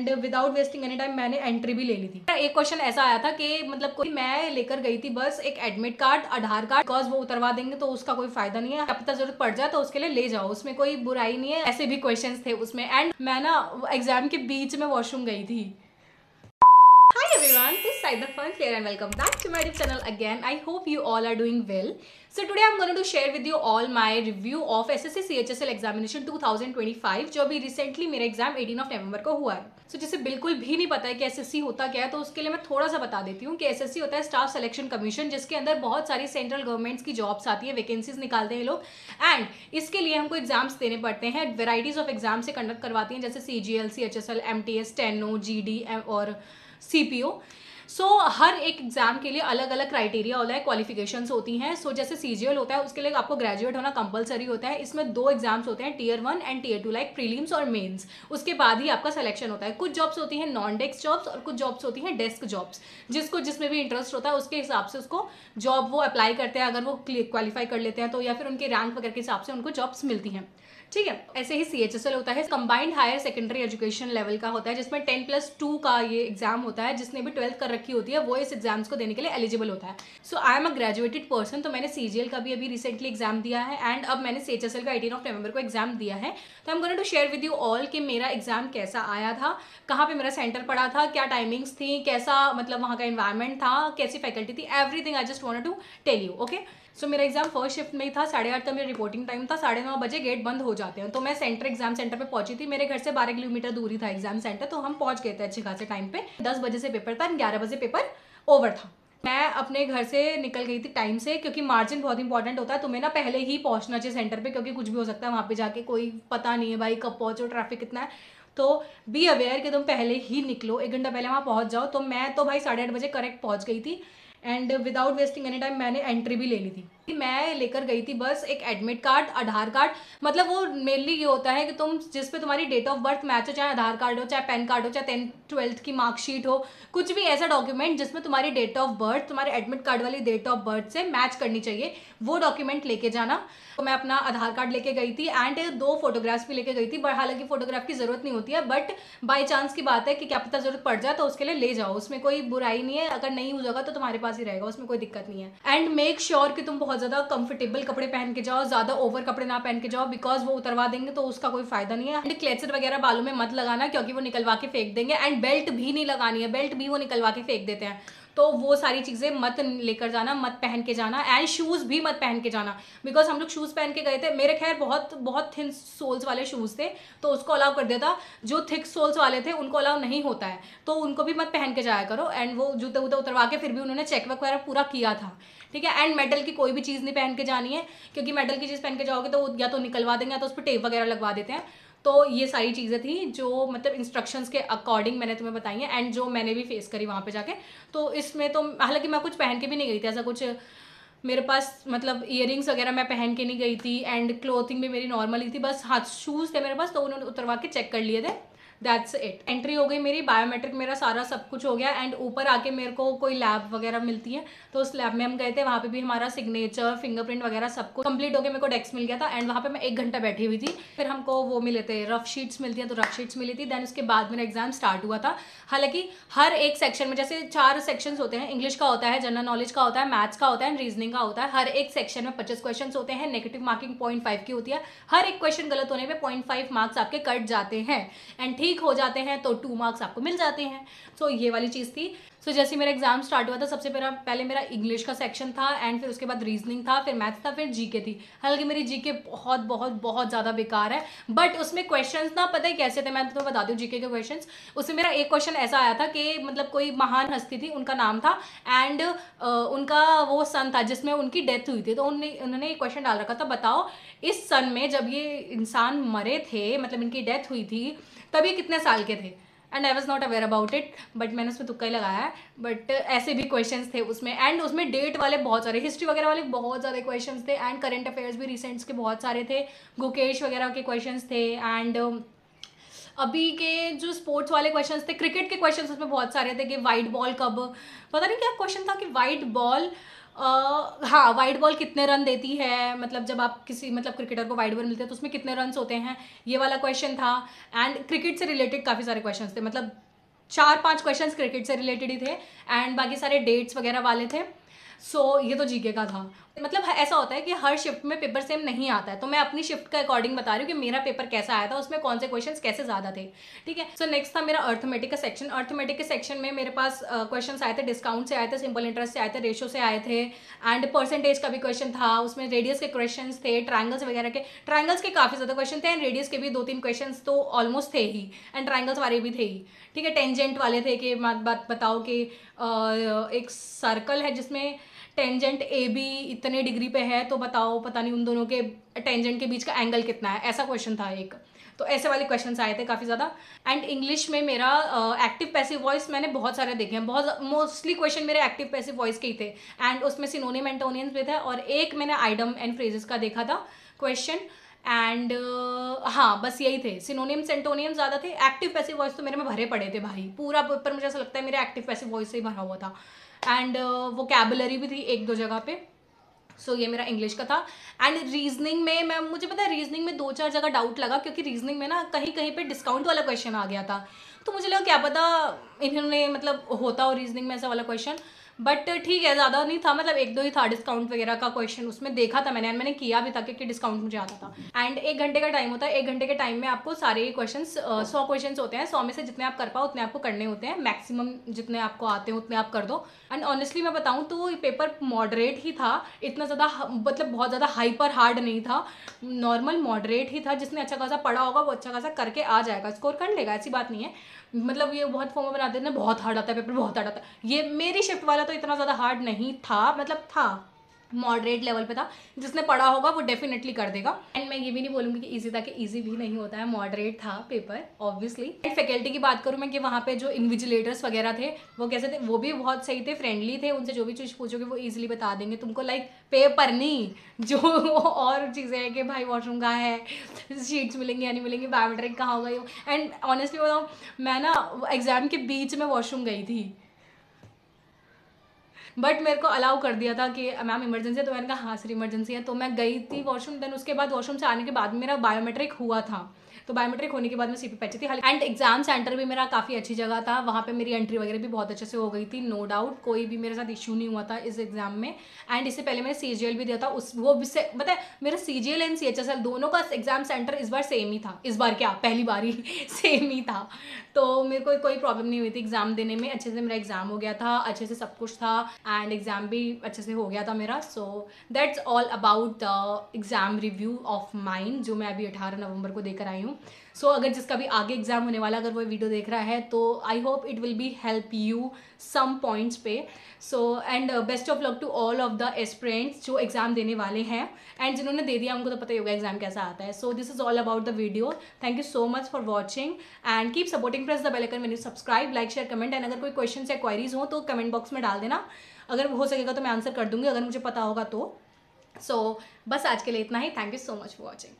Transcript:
And without wasting any time मैंने entry भी ले ली थी। एक क्वेश्चन ऐसा आया था कि मतलब कोई मैं लेकर गई थी बस एक admit card, Aadhaar card, because वो उतरवा देंगे तो उसका कोई फायदा नहीं है, क्या पता जरूरत पड़ जाए तो उसके लिए ले जाओ, उसमें कोई बुराई नहीं है। ऐसे भी क्वेश्चंस थे उसमें। एंड मैं ना एग्जाम के बीच में वॉशरूम गई थी। Hi everyone, this is Saida Fun here and welcome back to my YouTube channel again. I hope you all are doing well. So today I'm going to share with you all my review of SSC CHSL examination 2025 जो अभी recently मेरा exam 18 of November को हुआ है। So जिसे बिल्कुल भी नहीं पता है कि SSC होता क्या है तो उसके लिए मैं थोड़ा सा बता देती हूँ कि SSC होता है स्टाफ सिलेक्शन कमीशन, जिसके अंदर बहुत सारी सेंट्रल गवर्नमेंट्स की जॉब्स आती है, वैकेंसीज निकालते हैं लोग। एंड इसके लिए हमको एग्जाम्स देने पड़ते हैं, वेराइटीज ऑफ एग्जाम से कंडक्ट करवाती हैं, जैसे CGL, CHSL, MTS, steno, GD और CPO। सो हर एक एग्जाम के लिए अलग अलग क्राइटेरिया होता है, क्वालिफिकेशंस होती हैं। सो जैसे CGL होता है उसके लिए आपको ग्रेजुएट होना कंपलसरी होता है। इसमें 2 एग्जाम्स होते हैं, Tier 1 and Tier 2, like prelims और मेंस। उसके बाद ही आपका सिलेक्शन होता है। कुछ जॉब्स होती हैं नॉन डेस्क जॉब्स और कुछ जॉब्स होती हैं डेस्क जॉब्स। जिसमें भी इंटरेस्ट होता है उसके हिसाब से उसको जॉब वो अप्लाई करते हैं, अगर वो क्वालिफाई कर लेते हैं तो, या फिर उनके रैंक वगैरह के हिसाब से उनको जॉब्स मिलती हैं। ठीक है, ऐसे ही CHSL होता है, combined higher secondary education level का होता है, जिसमें 10+2 का ये एग्जाम होता है। जिसने भी 12th कर रखी होती है वो इस एग्जाम्स को देने के लिए एलिजिबल होता है। So I am a graduated person, तो मैंने CGL का भी अभी रिसेंटली एग्जाम दिया है एंड अब मैंने CHSL का 18 ऑफ नवंबर को एग्जाम दिया है। तो I am going to share with you all कि मेरा एग्जाम कैसा आया था, कहाँ पे मेरा सेंटर पड़ा था, क्या टाइमिंग्स थी, कैसा मतलब वहाँ का एनवायरमेंट था, कैसी फैकल्टी थी, everything I just wanted to tell you. Okay, so मेरा एग्जाम फर्स्ट शिफ्ट में ही था, 8:30 का मेरा रिपोर्टिंग टाइम था, 9:30 बजे गेट बंद हो जाते हैं। तो मैं एग्जाम सेंटर पे पहुंची थी, मेरे घर से 12 किलोमीटर दूरी था एग्जाम सेंटर, तो हम पहुंच गए थे अच्छे खासे टाइम पे। 10 बजे से पेपर था, 11 बजे पेपर ओवर था। मैं अपने घर से निकल गई थी टाइम से, क्योंकि मार्जिन बहुत इंपॉर्टेंट होता है। तुम्हें ना पहले ही पहुंचना चाहिए सेंटर पे, क्योंकि कुछ भी हो सकता है वहाँ पे जाके, कोई पता नहीं है भाई कब पहुंचो, ट्रैफिक कितना है। तो बी अवेयर कि तुम पहले ही निकलो, 1 घंटा पहले वहाँ पहुंच जाओ। तो मैं तो भाई 8:30 बजे करेक्ट पहुंच गई थी and without wasting any time मैंने एंट्री भी ले ली थी। मैं लेकर गई थी बस एक एडमिट कार्ड, आधार कार्ड, मतलब वो मेनली ये होता है कि तुम जिस पे तुम्हारी डेट ऑफ बर्थ मैच हो, चाहे आधार कार्ड हो, चाहे पैन कार्ड हो, चाहे 10th-12th की मार्कशीट हो, कुछ भी ऐसा डॉक्यूमेंट जिसमें तुम्हारी डेट ऑफ बर्थ तुम्हारे एडमिट कार्ड वाली डेट ऑफ बर्थ से मैच करनी चाहिए, वो डॉक्यूमेंट लेके जाना। तो मैं अपना आधार कार्ड लेके गई थी एंड 2 फोटोग्राफ्स भी लेके गई थी। हालांकि फोटोग्राफ की जरूरत नहीं होती है, बट बाई चांस की बात है कि क्या पता जरूरत पड़ जाए तो उसके लिए ले जाओ, उसमें कोई बुराई नहीं है। अगर नहीं हो जाएगा तो तुम्हारे पास ही रहेगा, उसमें कोई दिक्कत नहीं है। एंड मेक श्योर कि तुम बहुत ज्यादा कंफर्टेबल कपड़े पहन के जाओ, ज्यादा ओवर कपड़े ना पहन के जाओ, बिकॉज वो उतरवा देंगे तो उसका कोई फायदा नहीं है। एंड क्लेचर वगैरह बालों में मत लगाना, क्योंकि वो निकलवा के फेंक देंगे। एंड बेल्ट भी नहीं लगानी है, बेल्ट भी वो निकलवा के फेंक देते हैं। तो वो सारी चीजें मत लेकर जाना, मत पहन के जाना। एंड शूज भी मत पहन के जाना, बिकॉज हम लोग शूज पहन के गए थे। मेरे खैर बहुत बहुत थिन सोल्स वाले शूज थे तो उसको अलाउ कर दिया था। जो थिक सोल्स वाले थे उनको अलाउ नहीं होता है, तो उनको भी मत पहन के जाया करो। एंड वो जूते वूते उतरवा के फिर भी उन्होंने चेक वगैरह पूरा किया था। ठीक है, एंड मेटल की कोई भी चीज़ नहीं पहन के जानी है, क्योंकि मेटल की चीज़ पहन के जाओगे तो या तो निकलवा देंगे या तो उस पर टेप वगैरह लगवा देते हैं। तो ये सारी चीज़ें थी जो मतलब इंस्ट्रक्शंस के अकॉर्डिंग मैंने तुम्हें बताई हैं एंड जो मैंने भी फेस करी वहाँ पे जाके। तो इसमें तो हालांकि मैं कुछ पहन के भी नहीं गई थी, ऐसा कुछ मेरे पास मतलब इयरिंग्स वगैरह मैं पहन के नहीं गई थी एंड क्लोथिंग भी मेरी नॉर्मल ही थी। बस हाथ शूज़ थे मेरे पास तो उन्होंने उतरवा के चेक कर लिए थे। That's it. एंट्री हो गई मेरी, बायोमेट्रिक मेरा सारा सब कुछ हो गया। एंड ऊपर आके मेरे को कोई लैब वगैरह मिलती है तो उस लैब में हम गए थे, वहाँ पे भी हमारा सिग्नेचर, फिंगरप्रिंट वगैरह सब कुछ कंप्लीट हो गया। मेरे को डेस्क मिल गया था एंड वहाँ पे मैं 1 घंटा बैठी हुई थी। फिर हमको वो मिले थे रफ शीट्स मिलती हैं, तो रफ शीट्स मिली थी। देन उसके बाद मेरा एग्जाम स्टार्ट हुआ था। हालांकि हर एक सेक्शन में जैसे 4 सेक्शन होते हैं, इंग्लिश का होता है, जनरल नॉलेज का होता है, मैथ्स का होता है एंड रीजनिंग का होता है। हर एक सेक्शन में 25 क्वेश्चन होते हैं, नेगेटिव मार्किंग 0.5 की होती है। हर एक क्वेश्चन गलत होने पर 0.5 मार्क्स आपके कट जाते हैं एंड ठीक हो जाते हैं तो 2 मार्क्स आपको मिल जाते हैं। सो ये वाली चीज़ थी। सो जैसे मेरा एग्जाम स्टार्ट हुआ था सबसे पहले मेरा इंग्लिश का सेक्शन था एंड फिर उसके बाद रीजनिंग था, फिर मैथ्स था, फिर जीके थी। हालांकि मेरी जीके बहुत बहुत बहुत ज़्यादा बेकार है, बट उसमें क्वेश्चंस ना पता है कैसे थे, मैं तो बता दूँ जीके के क्वेश्चंस। उसमें मेरा एक क्वेश्चन ऐसा आया था कि मतलब कोई महान हस्ती थी, उनका नाम था एंड उनका वो सन था जिसमें उनकी डेथ हुई थी। तो उन्होंने एक क्वेश्चन डाल रखा था, बताओ इस सन में जब ये इंसान मरे थे, मतलब इनकी डेथ हुई थी, तब ये कितने साल के थे। And I was not aware about it, but मैंने उसमें तुक्का ही लगाया है। बट ऐसे भी क्वेश्चंस थे उसमें एंड उसमें डेट वाले बहुत सारे, हिस्ट्री वगैरह वाले बहुत ज़्यादा क्वेश्चंस थे एंड करंट अफेयर्स भी रिसेंट्स के बहुत सारे थे, गुकेश वगैरह के क्वेश्चंस थे एंड अभी के जो स्पोर्ट्स वाले क्वेश्चंस थे, क्रिकेट के क्वेश्चंस उसमें बहुत सारे थे कि वाइट बॉल कब, पता नहीं क्या क्वेश्चन था कि वाइट बॉल हाँ, वाइड बॉल कितने रन देती है, मतलब जब आप किसी मतलब क्रिकेटर को वाइड बॉल मिलते हैं तो उसमें कितने रन्स होते हैं, ये वाला क्वेश्चन था। एंड क्रिकेट से रिलेटेड काफ़ी सारे क्वेश्चंस थे, मतलब 4-5 क्वेश्चंस क्रिकेट से रिलेटेड ही थे एंड बाकी सारे डेट्स वगैरह वाले थे। सो ये तो जीके का था। मतलब ऐसा होता है कि हर शिफ्ट में पेपर सेम नहीं आता है, तो मैं अपनी शिफ्ट के अकॉर्डिंग बता रही हूँ कि मेरा पेपर कैसा आया था, उसमें कौन से क्वेश्चंस कैसे ज़्यादा थे, ठीक है। सो नेक्स्ट था मेरा अर्थमेटिक का सेक्शन। अर्थमेटिक के सेक्शन में मेरे पास क्वेश्चंस आए थे, डिस्काउंट से आए थे, सिंपल इंटरेस्ट से आए थे, रेशो से आए थे एंड परसेंटेज का भी क्वेश्चन था। उसमें रेडियस के क्वेश्चन थे, ट्राइंगल्स वगैरह के, ट्राइंगल्स के काफ़ी ज़्यादा क्वेश्चन थे एंड रेडियस के भी 2-3 क्वेश्चन तो ऑलमोस्ट थे ही एंड ट्राइंगल्स वाले भी थे ही, ठीक है। टेंजेंट वाले थे कि बात बताओ कि एक सर्कल है जिसमें टेंजेंट ए बी इतने डिग्री पे है, तो बताओ पता नहीं उन दोनों के टेंजेंट के बीच का एंगल कितना है, ऐसा क्वेश्चन था एक। तो ऐसे वाले क्वेश्चंस आए थे काफ़ी ज़्यादा। एंड इंग्लिश में मेरा एक्टिव पैसिव वॉइस मैंने बहुत सारे देखे हैं, बहुत मोस्टली क्वेश्चन मेरे एक्टिव पैसिव वॉइस के ही थे एंड उसमें सिनोनिम एंटोनियम्स भी थे और एक मैंने आइडम एंड फ्रेजेस का देखा था क्वेश्चन एंड हाँ बस यही थे, सिनोनिम्स एंटोनियम ज़्यादा थे। एक्टिव पैसिव वॉइस तो मेरे में भरे पड़े थे भाई, पूरा पेपर मुझे ऐसा लगता है मेरा एक्टिव पैसिव वॉइस से ही भरा हुआ था एंड वोकैबुलरी भी थी 1-2 जगह पे। सो ये मेरा इंग्लिश का था। एंड रीजनिंग में मुझे पता है रीजनिंग में 2-4 जगह डाउट लगा क्योंकि रीजनिंग में ना कहीं कहीं पे डिस्काउंट वाला क्वेश्चन आ गया था, तो मुझे लगा क्या पता इन्होंने मतलब होता हो रीजनिंग में ऐसा वाला क्वेश्चन, बट ठीक है ज़्यादा नहीं था, मतलब 1-2 ही था डिस्काउंट वगैरह का क्वेश्चन, उसमें देखा था मैंने किया भी था क्योंकि डिस्काउंट मुझे आता था। एंड 1 घंटे का टाइम होता है, 1 घंटे के टाइम में आपको सारे क्वेश्चन 100 क्वेश्चन होते हैं, 100 में से जितने आप कर पाओ उतने आपको करने होते हैं, मैक्सिमम जितने आपको आते हैं उतने आप कर दो। एंड ऑनेस्टली मैं बताऊँ तो ये पेपर मॉडरेट ही था, इतना ज़्यादा मतलब बहुत ज़्यादा हाइपर हार्ड नहीं था, नॉर्मल मॉडरेट ही था। जिसने अच्छा खासा पढ़ा होगा वो अच्छा खासा करके आ जाएगा, स्कोर कर लेगा, ऐसी बात नहीं है। मतलब ये बहुत फॉर्म बनाते हैं ना, बहुत हार्ड आता है पेपर, बहुत हार्ड आता है। ये मेरी शिफ्ट वाला तो इतना ज़्यादा हार्ड नहीं था, मतलब था मॉडरेट लेवल पे था, जिसने पढ़ा होगा वो डेफिनेटली कर देगा। एंड मैं ये भी नहीं बोलूँगी कि इजी था, कि इजी भी नहीं होता है, मॉडरेट था पेपर ऑब्वियसली। एंड फैकल्टी की बात करूँ मैं कि वहाँ पे जो इन्विजिलेटर्स वगैरह थे वो कैसे थे, वो भी बहुत सही थे, फ्रेंडली थे, उनसे जो भी चीज़ पूछोगे वो ईजिली बता देंगे तुमको, लाइक पेपर नहीं जो और चीज़ें हैं कि भाई वॉशरूम कहाँ है, शीट्स मिलेंगी या नहीं मिलेंगी, बायोमेट्रिक कहाँ होगा ये। एंड ऑनेस्टली बताऊँ मैं ना एग्जाम के बीच में वॉशरूम गई थी, बट मेरे को अलाउ कर दिया था कि मैम इमरजेंसी है, तो मैंने कहा हाँ सर इमरजेंसी है, तो मैं गई थी वॉशरूम। देन उसके बाद वॉशरूम से आने के बाद मेरा बायोमेट्रिक हुआ था, तो बायोमेट्रिक होने के बाद मैं सीपी पैची थी। एंड एग्जाम सेंटर भी मेरा काफ़ी अच्छी जगह था, वहाँ पे मेरी एंट्री वगैरह भी बहुत अच्छे से हो गई थी, नो डाउट कोई भी मेरे साथ इशू नहीं हुआ था इस एग्जाम में। एंड इससे पहले मैंने CGL भी दिया था, उस वो भी से मतलब मेरा CGL एंड CHSL दोनों का एग्जाम सेंटर इस बार सेम ही था, इस बार क्या पहली बार ही सेम ही था, तो मेरे को कोई प्रॉब्लम नहीं हुई थी एग्जाम देने में, अच्छे से मेरा एग्जाम हो गया था, अच्छे से सब कुछ था एंड एग्जाम भी अच्छे से हो गया था मेरा। So that's all about the exam review of mine जो मैं अभी 18 नवंबर को देकर आई हूँ। सो अगर जिसका भी आगे एग्जाम होने वाला अगर वो वीडियो देख रहा है तो I hope it will be help you some points पे। So and best of luck to all of the aspirants जो एग्जाम देने वाले हैं एंड जिन्होंने दे दिया उनको तो पता ही होगा एग्जाम कैसा आता है। So this is all about the video, thank you so much for watching and keep supporting, press the bell icon when you subscribe, like share comment. And अगर कोई क्वेश्चन या क्वायरीज हो तो कमेंट बॉक्स में डाल देना, अगर हो सकेगा तो मैं आंसर कर दूंगी अगर मुझे पता होगा तो। सो बस आज के लिए इतना ही, thank you so much for watching.